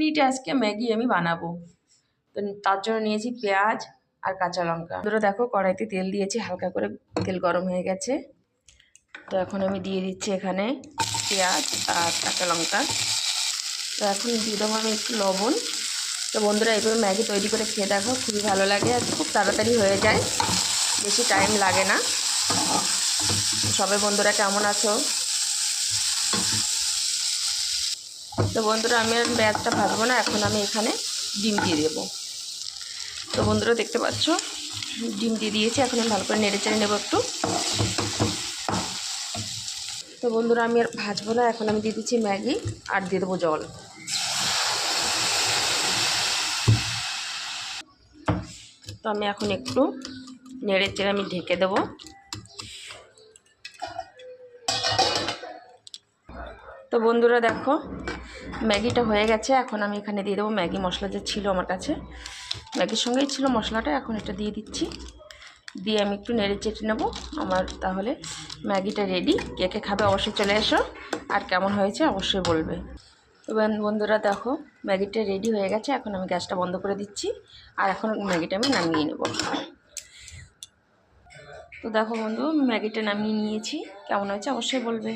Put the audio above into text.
মিনিটে আজকে ম্যাগি আমি বানাবো। তো তার জন্য নিয়েছি পেঁয়াজ আর কাঁচা লঙ্কা। ধরো দেখো কড়াইতে তেল দিয়েছি, হালকা করে তেল গরম হয়ে গেছে। তো এখন আমি দিয়ে দিচ্ছি এখানে পেঁয়াজ আর কাঁচা লঙ্কা। তো এখন দিয়ে দেবো আমি একটু লবণ। তো বন্ধুরা এইভাবে ম্যাগি তৈরি করে খেয়ে দেখো, খুবই ভালো লাগে আর খুব তাড়াতাড়ি হয়ে যায়, বেশি টাইম লাগে না। সবাই বন্ধুরা কেমন আছো? তো বন্ধুরা আমি আর পেঁয়াজটা ভাজবো না, এখন আমি এখানে ডিম দিয়ে দেবো। তো বন্ধুরা দেখতে পাচ্ছ ডিম দিয়ে দিয়েছি, এখন আমি ভালো করে নেড়ে চেড়ে নেবো একটু। তো বন্ধুরা আমি আর ভাজবো না, এখন আমি দিয়ে দিচ্ছি ম্যাগি আর দিয়ে দেবো জল। তো আমি এখন একটু নেড়ে চেড়ে আমি ঢেকে দেবো। তো বন্ধুরা দেখো ম্যাগিটা হয়ে গেছে, এখন আমি এখানে দিয়ে দেবো ম্যাগি মশলা যে ছিল আমার কাছে, ম্যাগির সঙ্গেই ছিল মশলাটা, এখন এটা দিয়ে দিচ্ছি। দিয়ে আমি একটু নেড়ে চেটে নেবো আমার, তাহলে ম্যাগিটা রেডি। কে কে খাবে অবশ্যই চলে এসো, আর কেমন হয়েছে অবশ্যই বলবে। তো বন্ধুরা দেখো ম্যাগিটা রেডি হয়ে গেছে, এখন আমি গ্যাসটা বন্ধ করে দিচ্ছি আর এখন ম্যাগিটা আমি নামিয়ে নেব। তো দেখো বন্ধু ম্যাগিটা নামিয়ে নিয়েছি, কেমন হয়েছে অবশ্যই বলবে।